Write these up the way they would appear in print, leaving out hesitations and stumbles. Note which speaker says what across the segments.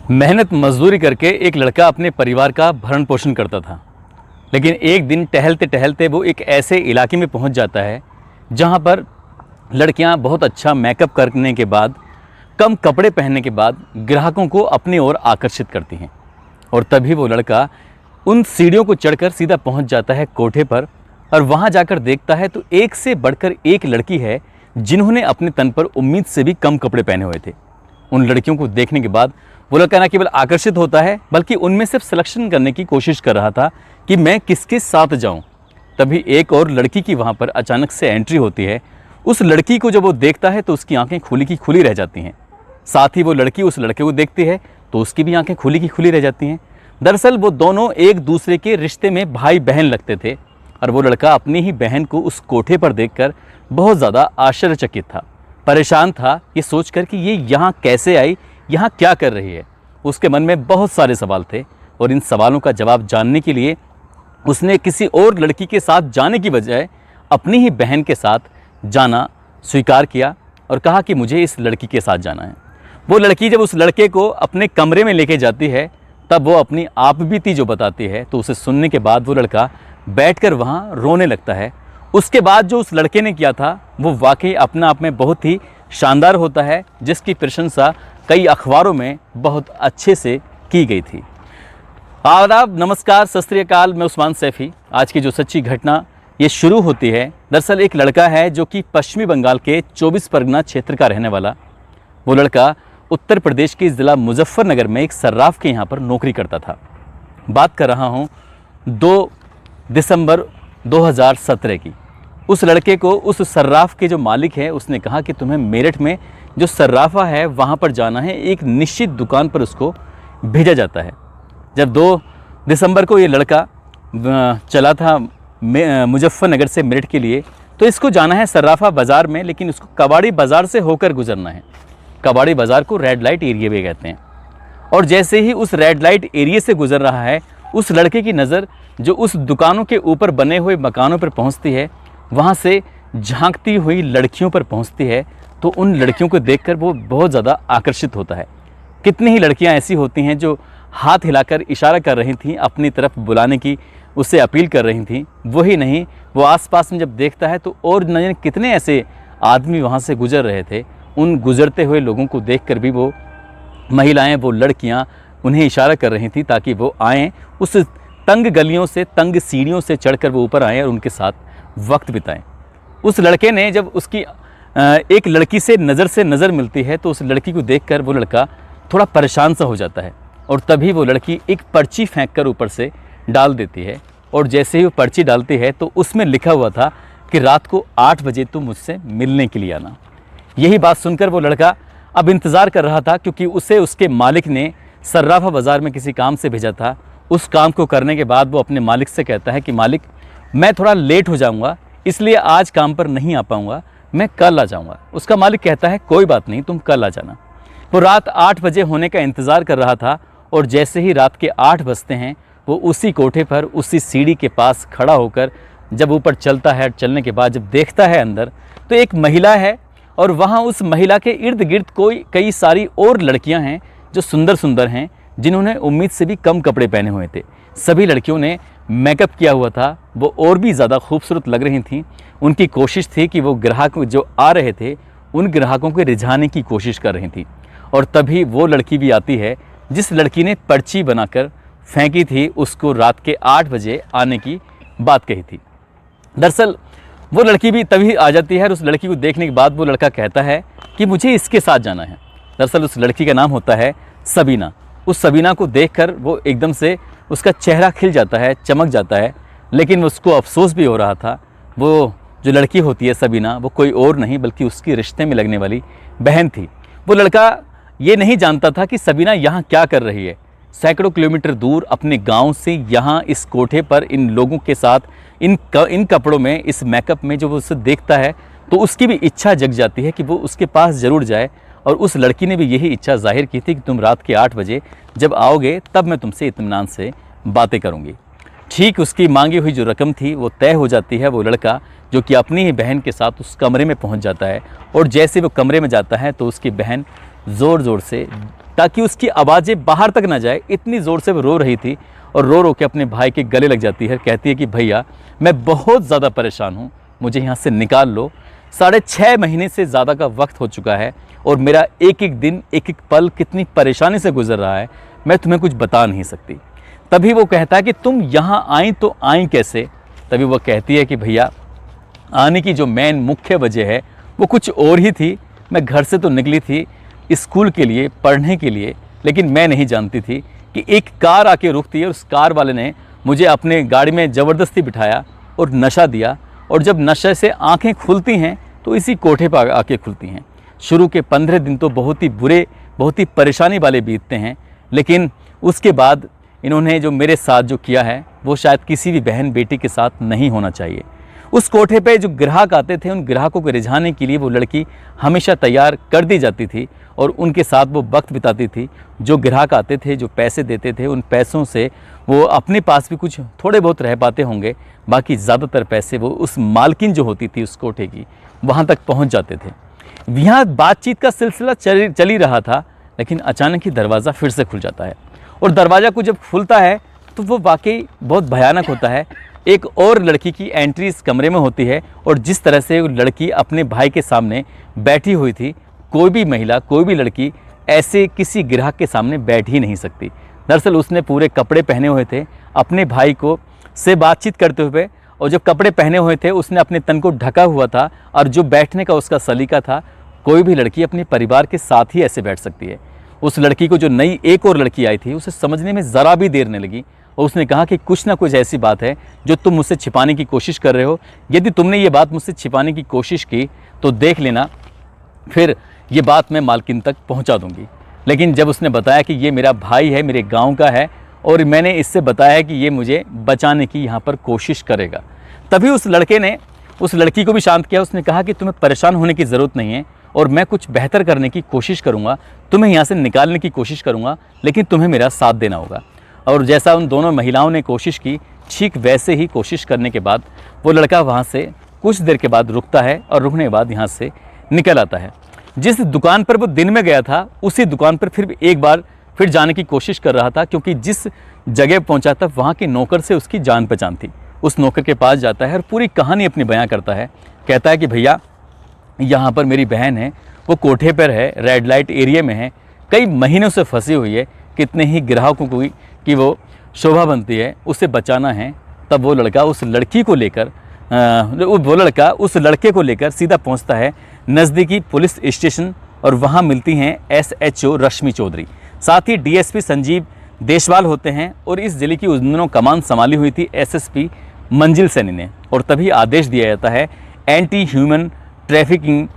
Speaker 1: मेहनत मजदूरी करके एक लड़का अपने परिवार का भरण पोषण करता था। लेकिन एक दिन टहलते टहलते वो एक ऐसे इलाके में पहुंच जाता है जहां पर लड़कियां बहुत अच्छा मेकअप करने के बाद, कम कपड़े पहनने के बाद ग्राहकों को अपनी ओर आकर्षित करती हैं। और तभी वो लड़का उन सीढ़ियों को चढ़कर सीधा पहुंच जाता है कोठे पर, और वहां जाकर देखता है तो एक से बढ़कर एक लड़की है जिन्होंने अपने तन पर उम्मीद से भी कम कपड़े पहने हुए थे। उन लड़कियों को देखने के बाद वो लड़का न केवल आकर्षित होता है बल्कि उनमें सिर्फ सिलेक्शन करने की कोशिश कर रहा था कि मैं किसके साथ जाऊं। तभी एक और लड़की की वहां पर अचानक से एंट्री होती है। उस लड़की को जब वो देखता है तो उसकी आंखें खुली की खुली रह जाती हैं। साथ ही वो लड़की उस लड़के को देखती है तो उसकी भी आंखें खुली की खुली रह जाती हैं। दरअसल वो दोनों एक दूसरे के रिश्ते में भाई बहन लगते थे, और वो लड़का अपनी ही बहन को उस कोठे पर देखकर बहुत ज़्यादा आश्चर्यचकित था, परेशान था ये सोचकर कि ये यहाँ कैसे आई, यहाँ क्या कर रही है। उसके मन में बहुत सारे सवाल थे, और इन सवालों का जवाब जानने के लिए उसने किसी और लड़की के साथ जाने की बजाय अपनी ही बहन के साथ जाना स्वीकार किया और कहा कि मुझे इस लड़की के साथ जाना है। वो लड़की जब उस लड़के को अपने कमरे में लेके जाती है तब वो अपनी आपबीती जो बताती है, तो उसे सुनने के बाद वो लड़का बैठकर वहाँ रोने लगता है। उसके बाद जो उस लड़के ने किया था वो वाकई अपने आप में बहुत ही शानदार होता है, जिसकी प्रशंसा कई अखबारों में बहुत अच्छे से की गई थी। आदाब, नमस्कार, सत श्री अकाल। मैं उस्मान सैफ़ी। आज की जो सच्ची घटना ये शुरू होती है, दरअसल एक लड़का है जो कि पश्चिमी बंगाल के 24 परगना क्षेत्र का रहने वाला। वो लड़का उत्तर प्रदेश के ज़िला मुजफ्फरनगर में एक सर्राफ के यहाँ पर नौकरी करता था। बात कर रहा हूँ 2 दिसंबर 2017 की। उस लड़के को उस सर्राफ के जो मालिक है उसने कहा कि तुम्हें मेरठ में जो सर्राफा है वहाँ पर जाना है। एक निश्चित दुकान पर उसको भेजा जाता है। जब 2 दिसंबर को ये लड़का चला था मुजफ्फरनगर से मेरठ के लिए, तो इसको जाना है सर्राफा बाज़ार में, लेकिन उसको कबाड़ी बाज़ार से होकर गुजरना है। कबाड़ी बाज़ार को रेड लाइट एरिया भी कहते हैं। और जैसे ही उस रेड लाइट एरिया से गुजर रहा है, उस लड़के की नज़र जो उस दुकानों के ऊपर बने हुए मकानों पर पहुंचती है, वहां से झांकती हुई लड़कियों पर पहुंचती है। तो उन लड़कियों को देखकर वो बहुत ज़्यादा आकर्षित होता है। कितनी ही लड़कियां ऐसी होती हैं जो हाथ हिलाकर इशारा कर रही थीं, अपनी तरफ बुलाने की उससे अपील कर रही थीं। वही नहीं, वो आसपास में जब देखता है तो और न जाने कितने ऐसे आदमी वहाँ से गुजर रहे थे। उन गुजरते हुए लोगों को देखकर भी वो महिलाएं, वो लड़कियां उन्हें इशारा कर रही थी ताकि वो आएँ, उस तंग गलियों से, तंग सीढ़ियों से चढ़कर वो ऊपर आएँ और उनके साथ वक्त बिताएं। उस लड़के ने जब उसकी एक लड़की से नज़र मिलती है तो उस लड़की को देखकर वो लड़का थोड़ा परेशान सा हो जाता है, और तभी वो लड़की एक पर्ची फेंक कर ऊपर से डाल देती है। और जैसे ही वो पर्ची डालती है तो उसमें लिखा हुआ था कि रात को 8 बजे तुम मुझसे मिलने के लिए आना। यही बात सुनकर वो लड़का अब इंतज़ार कर रहा था, क्योंकि उसे उसके मालिक ने सर्राफा बाज़ार में किसी काम से भेजा था। उस काम को करने के बाद वो अपने मालिक से कहता है कि मालिक, मैं थोड़ा लेट हो जाऊंगा, इसलिए आज काम पर नहीं आ पाऊंगा, मैं कल आ जाऊंगा। उसका मालिक कहता है कोई बात नहीं, तुम कल आ जाना। वो रात 8 बजे होने का इंतज़ार कर रहा था, और जैसे ही रात के 8 बजते हैं वो उसी कोठे पर, उसी सीढ़ी के पास खड़ा होकर जब ऊपर चलता है, चलने के बाद जब देखता है अंदर, तो एक महिला है, और वहाँ उस महिला के इर्द गिर्द कई सारी और लड़कियाँ हैं जो सुंदर सुंदर हैं, जिन्होंने उम्मीद से भी कम कपड़े पहने हुए थे। सभी लड़कियों ने मेकअप किया हुआ था, वो और भी ज़्यादा खूबसूरत लग रही थीं। उनकी कोशिश थी कि वो ग्राहक जो आ रहे थे उन ग्राहकों को रिझाने की कोशिश कर रही थी। और तभी वो लड़की भी आती है जिस लड़की ने पर्ची बनाकर फेंकी थी, उसको रात के 8 बजे आने की बात कही थी। दरअसल वो लड़की भी तभी आ जाती है, और उस लड़की को देखने के बाद वो लड़का कहता है कि मुझे इसके साथ जाना है। दरअसल उस लड़की का नाम होता है सबीना। उस सबीना को देखकर वो एकदम से उसका चेहरा खिल जाता है, चमक जाता है, लेकिन उसको अफसोस भी हो रहा था। वो जो लड़की होती है सबीना, वो कोई और नहीं बल्कि उसकी रिश्ते में लगने वाली बहन थी। वो लड़का ये नहीं जानता था कि सबीना यहाँ क्या कर रही है। सैकड़ों किलोमीटर दूर अपने गांव से यहाँ इस कोठे पर इन लोगों के साथ इन कपड़ों में, इस मेकअप में जो वो उसे देखता है तो उसकी भी इच्छा जग जाती है कि वो उसके पास ज़रूर जाए। और उस लड़की ने भी यही इच्छा जाहिर की थी कि तुम रात के 8 बजे जब आओगे तब मैं तुमसे इत्मीनान से बातें करूँगी। ठीक उसकी मांगी हुई जो रकम थी वो तय हो जाती है। वो लड़का जो कि अपनी ही बहन के साथ उस कमरे में पहुंच जाता है, और जैसे वो कमरे में जाता है तो उसकी बहन ज़ोर ज़ोर से ताकि उसकी आवाज़ें बाहर तक ना जाए, इतनी ज़ोर से वो रो रही थी और रो रो के अपने भाई के गले लग जाती है। कहती है कि भैया मैं बहुत ज़्यादा परेशान हूँ, मुझे यहाँ से निकाल लो। 6.5 महीने से ज़्यादा का वक्त हो चुका है और मेरा एक एक दिन एक एक पल कितनी परेशानी से गुजर रहा है, मैं तुम्हें कुछ बता नहीं सकती। तभी वो कहता है कि तुम यहाँ आई तो आई कैसे? तभी वो कहती है कि भैया आने की जो मेन मुख्य वजह है वो कुछ और ही थी। मैं घर से तो निकली थी स्कूल के लिए, पढ़ने के लिए, लेकिन मैं नहीं जानती थी कि एक कार आके रुकती है और उस कार वाले ने मुझे अपने गाड़ी में ज़बरदस्ती बिठाया और नशा दिया। और जब नशे से आंखें खुलती हैं तो इसी कोठे पर आके खुलती हैं। शुरू के 15 दिन तो बहुत ही बुरे, बहुत ही परेशानी वाले बीतते हैं, लेकिन उसके बाद इन्होंने जो मेरे साथ जो किया है वो शायद किसी भी बहन बेटी के साथ नहीं होना चाहिए। उस कोठे पे जो ग्राहक आते थे, उन ग्राहकों को रिझाने के लिए वो लड़की हमेशा तैयार कर दी जाती थी और उनके साथ वो वक्त बिताती थी। जो ग्राहक आते थे, जो पैसे देते थे, उन पैसों से वो अपने पास भी कुछ थोड़े बहुत रह पाते होंगे, बाकी ज़्यादातर पैसे वो उस मालकिन जो होती थी उस कोठे की, वहाँ तक पहुँच जाते थे। यहाँ बातचीत का सिलसिला चल ही रहा था, लेकिन अचानक ही दरवाज़ा फिर से खुल जाता है और दरवाज़ा को जब खुलता है तो वो वाकई बहुत भयानक होता है। एक और लड़की की एंट्री इस कमरे में होती है और जिस तरह से वो लड़की अपने भाई के सामने बैठी हुई थी, कोई भी महिला, कोई भी लड़की ऐसे किसी ग्राहक के सामने बैठ ही नहीं सकती। दरअसल उसने पूरे कपड़े पहने हुए थे अपने भाई को से बातचीत करते हुए, और जब कपड़े पहने हुए थे उसने अपने तन को ढका हुआ था, और जो बैठने का उसका सलीका था, कोई भी लड़की अपने परिवार के साथ ही ऐसे बैठ सकती है। उस लड़की को जो नई एक और लड़की आई थी उसे समझने में ज़रा भी देर नहीं लगी और उसने कहा कि कुछ ना कुछ ऐसी बात है जो तुम मुझसे छिपाने की कोशिश कर रहे हो। यदि तुमने ये बात मुझसे छिपाने की कोशिश की तो देख लेना, फिर ये बात मैं मालकिन तक पहुंचा दूंगी। लेकिन जब उसने बताया कि ये मेरा भाई है, मेरे गांव का है, और मैंने इससे बताया कि ये मुझे बचाने की यहाँ पर कोशिश करेगा, तभी उस लड़के ने उस लड़की को भी शांत किया। उसने कहा कि तुम्हें परेशान होने की ज़रूरत नहीं है और मैं कुछ बेहतर करने की कोशिश करूँगा, तुम्हें यहाँ से निकालने की कोशिश करूँगा, लेकिन तुम्हें मेरा साथ देना होगा। और जैसा उन दोनों महिलाओं ने कोशिश की, ठीक वैसे ही कोशिश करने के बाद वो लड़का वहाँ से कुछ देर के बाद रुकता है और रुकने के बाद यहाँ से निकल आता है। जिस दुकान पर वो दिन में गया था उसी दुकान पर फिर एक बार फिर जाने की कोशिश कर रहा था, क्योंकि जिस जगह पहुँचा था वहाँ के नौकर से उसकी जान पहचान थी। उस नौकर के पास जाता है और पूरी कहानी अपनी बयां करता है। कहता है कि भैया यहाँ पर मेरी बहन है, वो कोठे पर है, रेड लाइट एरिया में है, कई महीनों से फंसी हुई है, कितने ही ग्राहकों को कि वो शोभा बनती है, उसे बचाना है। तब वो लड़का उस लड़की को लेकर उस लड़के को लेकर सीधा पहुंचता है नज़दीकी पुलिस स्टेशन और वहां मिलती हैं SHO रश्मि चौधरी, साथ ही DSP संजीव देशवाल होते हैं, और इस जिले की उस दिनों कमान संभाली हुई थी SSP मंजिल सैनी ने। और तभी आदेश दिया जाता है एंटी ह्यूमन ट्रैफिकिंग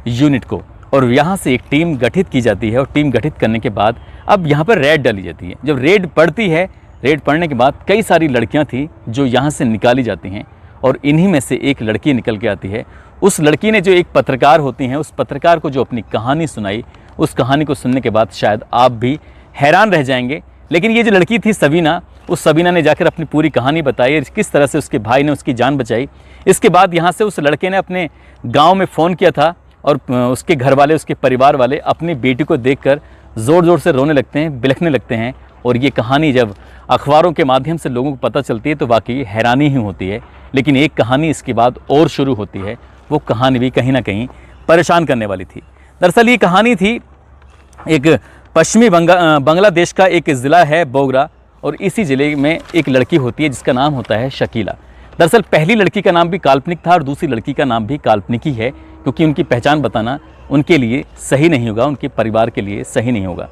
Speaker 1: यूनिट को, और यहाँ से एक टीम गठित की जाती है। और टीम गठित करने के बाद अब यहाँ पर रेड डाली जाती है। जब रेड पड़ती है, रेड पड़ने के बाद कई सारी लड़कियाँ थी जो यहाँ से निकाली जाती हैं, और इन्हीं में से एक लड़की निकल के आती है। उस लड़की ने जो एक पत्रकार होती हैं, उस पत्रकार को जो अपनी कहानी सुनाई, उस कहानी को सुनने के बाद शायद आप भी हैरान रह जाएंगे। लेकिन ये जो लड़की थी सबीना, उस सबीना ने जाकर अपनी पूरी कहानी बताई, किस तरह से उसके भाई ने उसकी जान बचाई। इसके बाद यहाँ से उस लड़के ने अपने गाँव में फ़ोन किया था और उसके घर वाले, उसके परिवार वाले अपनी बेटी को देखकर ज़ोर ज़ोर से रोने लगते हैं, बिलखने लगते हैं। और ये कहानी जब अखबारों के माध्यम से लोगों को पता चलती है तो वाकई हैरानी ही होती है। लेकिन एक कहानी इसके बाद और शुरू होती है, वो कहानी भी कहीं ना कहीं परेशान करने वाली थी। दरअसल ये कहानी थी एक पश्चिमी बांग्लादेश का एक ज़िला है बोगरा, और इसी ज़िले में एक लड़की होती है जिसका नाम होता है शकीला। दरअसल पहली लड़की का नाम भी काल्पनिक था और दूसरी लड़की का नाम भी काल्पनिक ही है, क्योंकि उनकी पहचान बताना उनके लिए सही नहीं होगा, उनके परिवार के लिए सही नहीं होगा।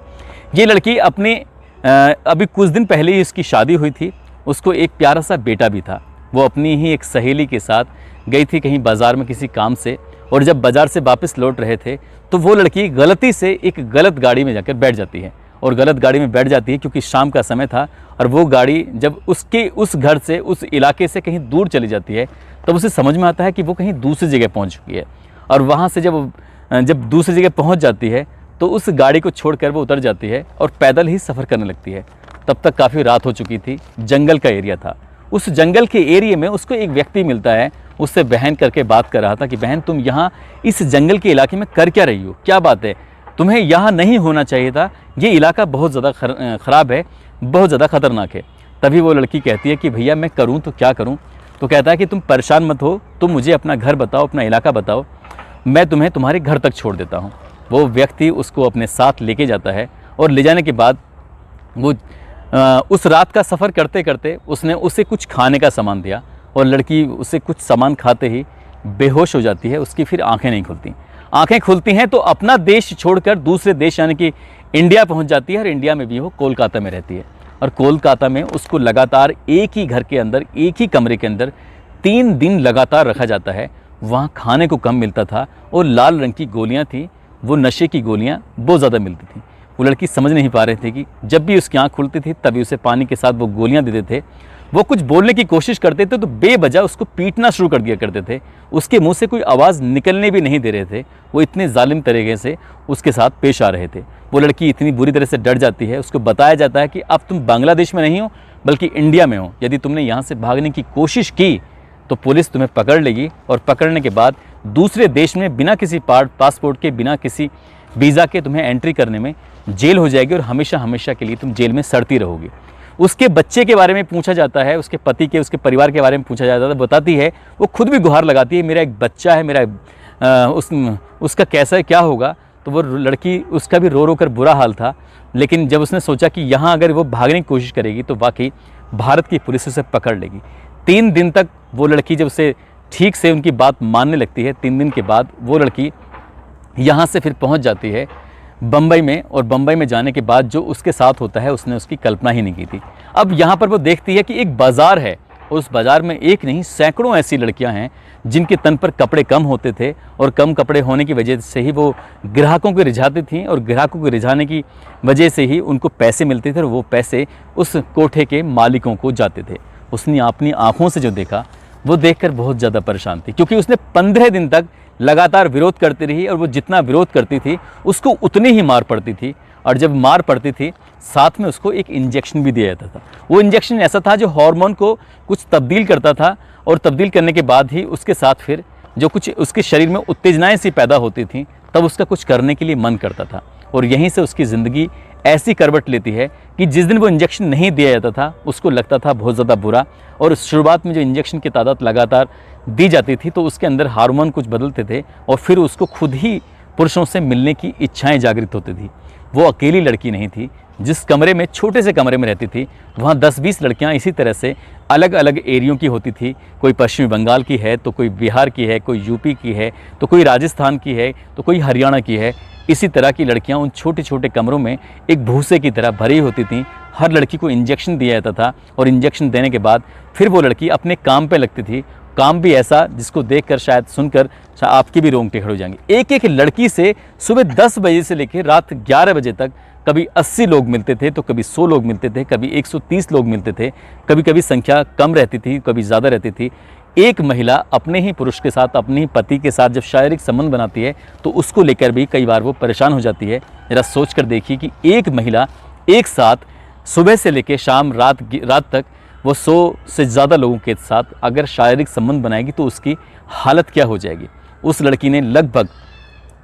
Speaker 1: ये लड़की अपने अभी कुछ दिन पहले ही उसकी शादी हुई थी, उसको एक प्यारा सा बेटा भी था। वो अपनी ही एक सहेली के साथ गई थी कहीं बाज़ार में किसी काम से, और जब बाज़ार से वापस लौट रहे थे तो वो लड़की गलती से एक गलत गाड़ी में जाकर बैठ जाती है, और गलत गाड़ी में बैठ जाती है क्योंकि शाम का समय था। और वो गाड़ी जब उसके उस घर से, उस इलाके से कहीं दूर चली जाती है, तब उसे समझ में आता है कि वो कहीं दूसरी जगह पहुंच चुकी है। और वहाँ से जब दूसरी जगह पहुंच जाती है तो उस गाड़ी को छोड़कर वो उतर जाती है और पैदल ही सफ़र करने लगती है। तब तक काफ़ी रात हो चुकी थी, जंगल का एरिया था। उस जंगल के एरिया में उसको एक व्यक्ति मिलता है, उससे बहन करके बात कर रहा था कि बहन तुम यहाँ इस जंगल के इलाके में कर क्या रही हो, क्या बात है, तुम्हें यहाँ नहीं होना चाहिए था, ये इलाका बहुत ज़्यादा ख़राब है, बहुत ज़्यादा ख़तरनाक है। तभी वो लड़की कहती है कि भैया मैं करूँ तो क्या करूँ। तो कहता है कि तुम परेशान मत हो, तुम मुझे अपना घर बताओ, अपना इलाका बताओ, मैं तुम्हें तुम्हारे घर तक छोड़ देता हूँ। वो व्यक्ति उसको अपने साथ लेके जाता है और ले जाने के बाद वो उस रात का सफ़र करते करते उसने उसे कुछ खाने का सामान दिया और लड़की उसे कुछ सामान खाते ही बेहोश हो जाती है। उसकी फिर आंखें नहीं खुलती। आंखें खुलती हैं तो अपना देश छोड़कर दूसरे देश यानी कि इंडिया पहुंच जाती है और इंडिया में भी वो कोलकाता में रहती है। और कोलकाता में उसको लगातार एक ही घर के अंदर, एक ही कमरे के अंदर 3 दिन लगातार रखा जाता है। वहाँ खाने को कम मिलता था और लाल रंग की गोलियाँ थी, वो नशे की गोलियाँ बहुत ज़्यादा मिलती थी। वो लड़की समझ नहीं पा रही थी कि जब भी उसकी आँख खुलती थी तभी उसे पानी के साथ वो गोलियाँ देते थे। वो कुछ बोलने की कोशिश करते थे तो बेवजह उसको पीटना शुरू कर दिया करते थे। उसके मुंह से कोई आवाज़ निकलने भी नहीं दे रहे थे। वो इतने जालिम तरीके से उसके साथ पेश आ रहे थे। वो लड़की इतनी बुरी तरह से डर जाती है। उसको बताया जाता है कि अब तुम बांग्लादेश में नहीं हो बल्कि इंडिया में हो। यदि तुमने यहाँ से भागने की कोशिश की तो पुलिस तुम्हें पकड़ लेगी और पकड़ने के बाद दूसरे देश में बिना किसी पासपोर्ट के, बिना किसी वीज़ा के तुम्हें एंट्री करने में जेल हो जाएगी और हमेशा हमेशा के लिए तुम जेल में सड़ती रहोगी। उसके बच्चे के बारे में पूछा जाता है, उसके पति के, उसके परिवार के बारे में पूछा जाता है। बताती है, वो खुद भी गुहार लगाती है, मेरा एक बच्चा है, मेरा उसका कैसा है, क्या होगा। तो वो लड़की, उसका भी रो रो कर बुरा हाल था। लेकिन जब उसने सोचा कि यहाँ अगर वो भागने की कोशिश करेगी तो वाकई भारत की पुलिस उसे पकड़ लेगी। 3 दिन तक वो लड़की जब उसे ठीक से उनकी बात मानने लगती है, 3 दिन के बाद वो लड़की यहाँ से फिर पहुँच जाती है बम्बई में। और बम्बई में जाने के बाद जो उसके साथ होता है उसने उसकी कल्पना ही नहीं की थी। अब यहाँ पर वो देखती है कि एक बाज़ार है, उस बाज़ार में एक नहीं सैकड़ों ऐसी लड़कियाँ हैं जिनके तन पर कपड़े कम होते थे और कम कपड़े होने की वजह से ही वो ग्राहकों को रिझाती थीं और ग्राहकों को रिझाने की वजह से ही उनको पैसे मिलते थे और वो पैसे उस कोठे के मालिकों को जाते थे। उसने अपनी आँखों से जो देखा वो देखकर बहुत ज़्यादा परेशान थी, क्योंकि उसने 15 दिन तक लगातार विरोध करती रही और वो जितना विरोध करती थी उसको उतनी ही मार पड़ती थी। और जब मार पड़ती थी साथ में उसको एक इंजेक्शन भी दिया जाता था। वो इंजेक्शन ऐसा था जो हार्मोन को कुछ तब्दील करता था और तब्दील करने के बाद ही उसके साथ फिर जो कुछ उसके शरीर में उत्तेजनाएं सी पैदा होती थी तब उसका कुछ करने के लिए मन करता था। और यहीं से उसकी ज़िंदगी ऐसी करवट लेती है कि जिस दिन वो इंजेक्शन नहीं दिया जाता था उसको लगता था बहुत ज़्यादा बुरा। और शुरुआत में जो इंजेक्शन की तादाद लगातार दी जाती थी तो उसके अंदर हार्मोन कुछ बदलते थे और फिर उसको खुद ही पुरुषों से मिलने की इच्छाएं जागृत होती थी। वो अकेली लड़की नहीं थी। जिस कमरे में, छोटे से कमरे में रहती थी, वहाँ 10-20 लड़कियाँ इसी तरह से अलग अलग एरियो की होती थी। कोई पश्चिमी बंगाल की है तो कोई बिहार की है, कोई यूपी की है तो कोई राजस्थान की है तो कोई हरियाणा की है। इसी तरह की लड़कियां उन छोटे छोटे कमरों में एक भूसे की तरह भरी होती थीं। हर लड़की को इंजेक्शन दिया जाता था और इंजेक्शन देने के बाद फिर वो लड़की अपने काम पे लगती थी। काम भी ऐसा जिसको देखकर शायद सुनकर आपकी भी रोंगटे खड़े हो जाएंगे। एक एक लड़की से सुबह 10 बजे से लेकर रात 11 बजे तक कभी 80 लोग मिलते थे तो कभी 100 लोग मिलते थे, कभी 130 लोग मिलते थे, कभी कभी संख्या कम रहती थी, कभी ज़्यादा रहती थी। एक महिला अपने ही पुरुष के साथ, अपने ही पति के साथ जब शारीरिक संबंध बनाती है तो उसको लेकर भी कई बार वो परेशान हो जाती है। जरा सोच कर देखिए कि एक महिला एक साथ सुबह से लेकर शाम रात तक वो 100 से ज़्यादा लोगों के साथ अगर शारीरिक संबंध बनाएगी तो उसकी हालत क्या हो जाएगी। उस लड़की ने लगभग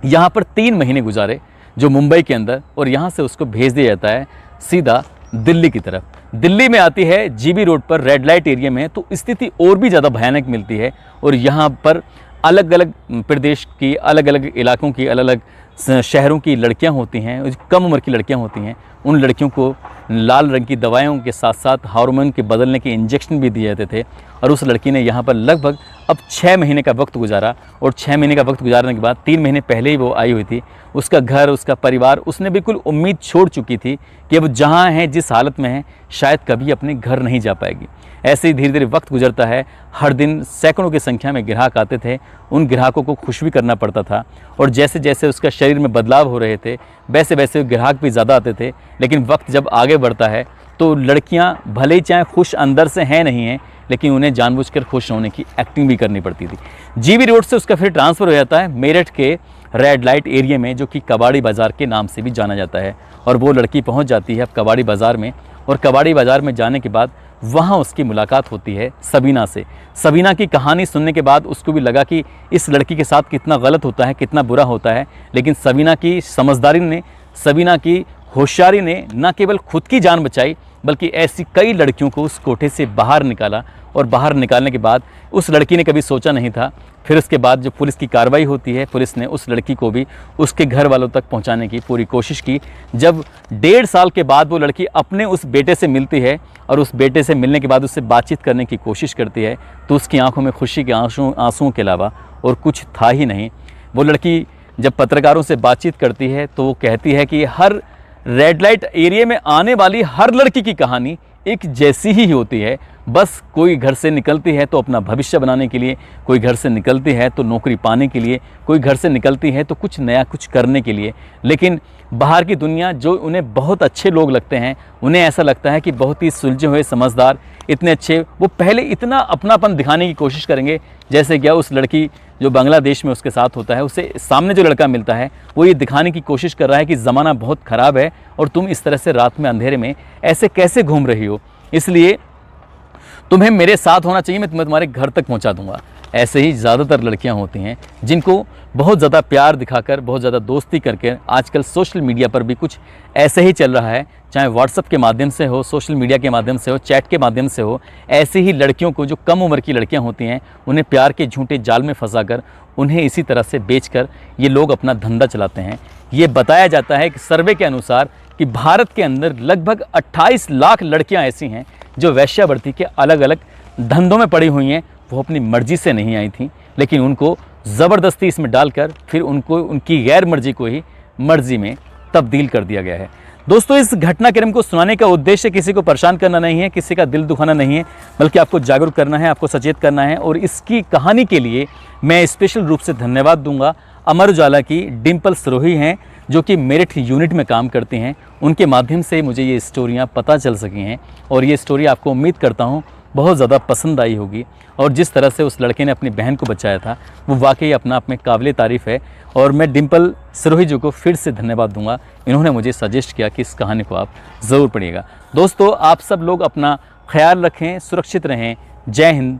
Speaker 1: यहाँ पर 3 महीने गुजारे जो मुंबई के अंदर, और यहाँ से उसको भेज दिया जाता है सीधा दिल्ली की तरफ। दिल्ली में आती है जीबी रोड पर रेड लाइट एरिया में, तो स्थिति और भी ज़्यादा भयानक मिलती है। और यहाँ पर अलग अलग प्रदेश की, अलग अलग इलाकों की, अलग अलग शहरों की लड़कियाँ होती हैं, कम उम्र की लड़कियाँ होती हैं। उन लड़कियों को लाल रंग की दवाइयों के साथ साथ हार्मोन के बदलने के इंजेक्शन भी दिए जाते थे। और उस लड़की ने यहाँ पर लगभग अब 6 महीने का वक्त गुजारा। और 6 महीने का वक्त गुजारने के बाद 3 महीने पहले ही वो आई हुई थी। उसका घर, उसका परिवार, उसने बिल्कुल उम्मीद छोड़ चुकी थी कि अब जहाँ है, जिस हालत में है, शायद कभी अपने घर नहीं जा पाएगी। ऐसे ही धीरे धीरे वक्त गुजरता है। हर दिन सैकड़ों की संख्या में ग्राहक आते थे। उन ग्राहकों को खुश भी करना पड़ता था। और जैसे जैसे उसका शरीर में बदलाव हो रहे थे वैसे वैसे ग्राहक भी ज़्यादा आते थे। लेकिन वक्त जब आगे बढ़ता है तो लड़कियां भले ही चाहे खुश अंदर से हैं नहीं हैं, लेकिन उन्हें जानबूझकर खुश होने की एक्टिंग भी करनी पड़ती थी। जीबी रोड से उसका फिर ट्रांसफ़र हो जाता है मेरठ के रेड लाइट एरिया में, जो कि कबाड़ी बाज़ार के नाम से भी जाना जाता है। और वो लड़की पहुंच जाती है अब कबाड़ी बाज़ार में। और कबाड़ी बाज़ार में जाने के बाद वहाँ उसकी मुलाकात होती है सबीना से। सबीना की कहानी सुनने के बाद उसको भी लगा कि इस लड़की के साथ कितना गलत होता है, कितना बुरा होता है, लेकिन सबीना की समझदारी ने, सबीना की होशियारी ने न केवल खुद की जान बचाई बल्कि ऐसी कई लड़कियों को उस कोठे से बाहर निकाला। और बाहर निकालने के बाद उस लड़की ने कभी सोचा नहीं था, फिर उसके बाद जो पुलिस की कार्रवाई होती है, पुलिस ने उस लड़की को भी उसके घर वालों तक पहुंचाने की पूरी कोशिश की। जब 1.5 साल के बाद वो लड़की अपने उस बेटे से मिलती है और उस बेटे से मिलने के बाद उससे बातचीत करने की कोशिश करती है, तो उसकी आंखों में खुशी के आंसुओं के अलावा और कुछ था ही नहीं। वो लड़की जब पत्रकारों से बातचीत करती है तो वो कहती है कि हर रेड लाइट एरिया में आने वाली हर लड़की की कहानी एक जैसी ही होती है। बस कोई घर से निकलती है तो अपना भविष्य बनाने के लिए, कोई घर से निकलती है तो नौकरी पाने के लिए, कोई घर से निकलती है तो कुछ नया कुछ करने के लिए। लेकिन बाहर की दुनिया जो उन्हें बहुत अच्छे लोग लगते हैं, उन्हें ऐसा लगता है कि बहुत ही सुलझे हुए, समझदार, इतने अच्छे, वो पहले इतना अपनापन दिखाने की कोशिश करेंगे जैसे क्या उस लड़की जो बांग्लादेश में उसके साथ होता है, उसे सामने जो लड़का मिलता है वो ये दिखाने की कोशिश कर रहा है कि ज़माना बहुत ख़राब है और तुम इस तरह से रात में अंधेरे में ऐसे कैसे घूम रही हो, इसलिए तुम्हें मेरे साथ होना चाहिए, मैं तुम्हारे घर तक पहुंचा दूंगा। ऐसे ही ज़्यादातर लड़कियां होती हैं जिनको बहुत ज़्यादा प्यार दिखाकर, बहुत ज़्यादा दोस्ती करके, आजकल सोशल मीडिया पर भी कुछ ऐसे ही चल रहा है, चाहे व्हाट्सएप के माध्यम से हो, सोशल मीडिया के माध्यम से हो, चैट के माध्यम से हो, ऐसे ही लड़कियों को, जो कम उम्र की लड़कियां होती हैं, उन्हें प्यार के झूठे जाल में फंसाकर उन्हें इसी तरह से बेचकर ये लोग अपना धंधा चलाते हैं। ये बताया जाता है कि सर्वे के अनुसार कि भारत के अंदर लगभग 28 लाख लड़कियां ऐसी हैं जो वेश्यावृत्ति के अलग अलग धंधों में पड़ी हुई हैं। वो अपनी मर्जी से नहीं आई थी, लेकिन उनको ज़बरदस्ती इसमें डालकर फिर उनको उनकी गैर मर्जी को ही मर्जी में तब्दील कर दिया गया है। दोस्तों, इस घटनाक्रम को सुनाने का उद्देश्य किसी को परेशान करना नहीं है, किसी का दिल दुखाना नहीं है, बल्कि आपको जागरूक करना है, आपको सचेत करना है। और इसकी कहानी के लिए मैं स्पेशल रूप से धन्यवाद दूंगा अमर उजाला की डिम्पल सिरोही हैं, जो कि मेरिट यूनिट में काम करती हैं। उनके माध्यम से मुझे ये स्टोरियाँ पता चल सकी हैं और ये स्टोरी आपको उम्मीद करता हूँ बहुत ज़्यादा पसंद आई होगी। और जिस तरह से उस लड़के ने अपनी बहन को बचाया था वो वाकई अपना आप में काबिल तारीफ़ है। और मैं डिम्पल सिरोही जी को फिर से धन्यवाद दूंगा, इन्होंने मुझे सजेस्ट किया कि इस कहानी को आप ज़रूर पढ़िएगा। दोस्तों, आप सब लोग अपना ख्याल रखें, सुरक्षित रहें। जय हिंद,